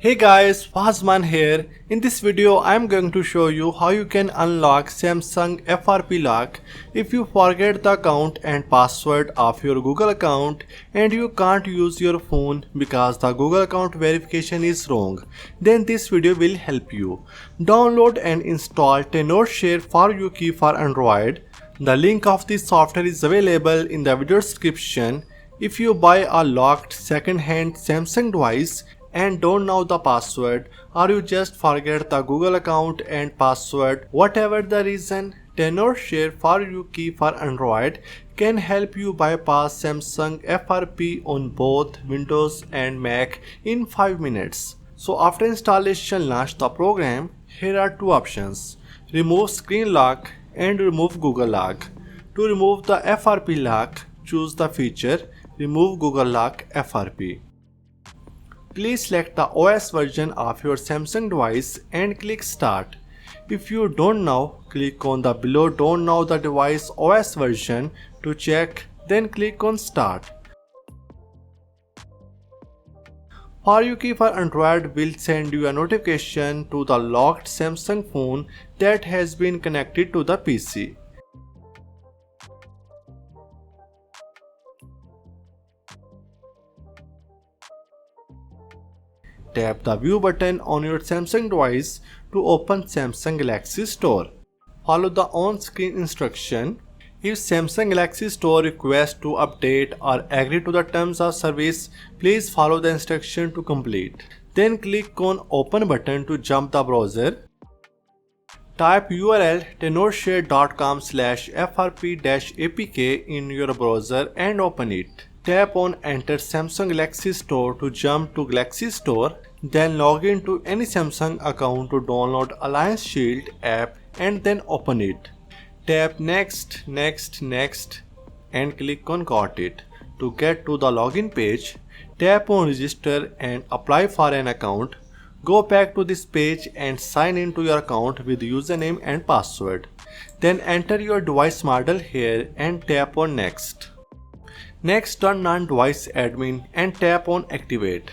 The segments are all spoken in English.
Hey guys, Zaman here. In this video I am going to show you how you can unlock Samsung FRP lock if you forget the account and password of your Google account and you can't use your phone because the Google account verification is wrong. Then this video will help you. Download and install Tenorshare 4uKey for Android. The link of this software is available in the video description. If you buy a locked second-hand Samsung device and don't know the password, or you just forget the Google account and password, whatever the reason, Tenorshare 4uKey for Android can help you bypass Samsung FRP on both Windows and Mac in 5 minutes. So after installation, launch the program. Here are two options: remove screen lock and remove Google lock. To remove the FRP lock, choose the feature Remove Google Lock FRP. Please select the OS version of your Samsung device and click Start. If you don't know, click on the below Don't know the device OS version to check, then click on Start. 4uKey for Android will send you a notification to the locked Samsung phone that has been connected to the PC. Tap the View button on your Samsung device to open Samsung Galaxy Store. Follow the on-screen instruction. If Samsung Galaxy Store requests to update or agree to the terms of service, please follow the instruction to complete. Then click on Open button to jump the browser. Type URL tenorshare.com/frp-apk in your browser and open it. Tap on Enter Samsung Galaxy Store to jump to Galaxy Store. Then log in to any Samsung account to download Alliance Shield app and then open it. Tap Next, Next, Next and click on Got It. To get to the login page, tap on Register and apply for an account. Go back to this page and sign into your account with username and password. Then enter your device model here and tap on Next. Next, turn on Device Admin and tap on Activate.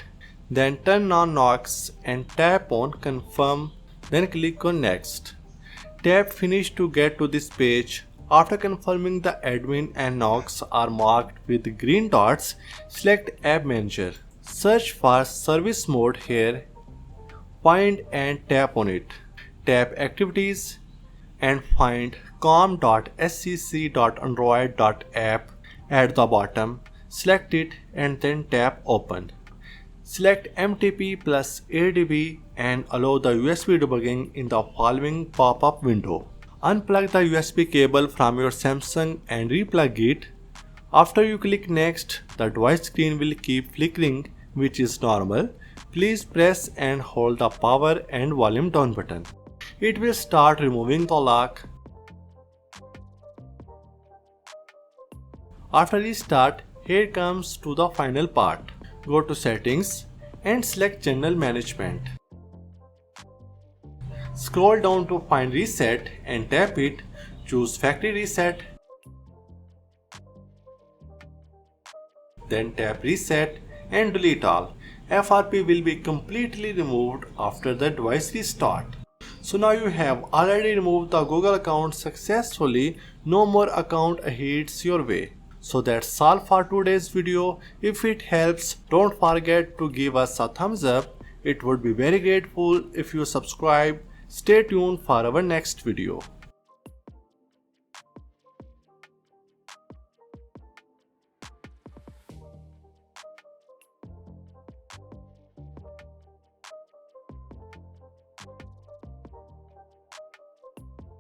Then turn on Knox and tap on Confirm, then click on Next. Tap Finish to get to this page. After confirming, the admin and Knox are marked with green dots. Select App Manager. Search for Service Mode here. Find and tap on it. Tap Activities and find com.scc.android.app at the bottom. Select it and then tap Open. Select MTP plus ADB and allow the USB debugging in the following pop-up window. Unplug the USB cable from your Samsung and replug it. After you click Next, the device screen will keep flickering, which is normal. Please press and hold the power and volume down button. It will start removing the lock. After restart, here comes to the final part. Go to Settings and select General Management. Scroll down to find Reset and tap it. Choose Factory Reset. Then tap Reset and delete all. FRP will be completely removed after the device restart. So now you have already removed the Google account successfully. No more account heads your way. So that's all for today's video. If it helps, don't forget to give us a thumbs up. It would be very grateful if you subscribe. Stay tuned for our next video.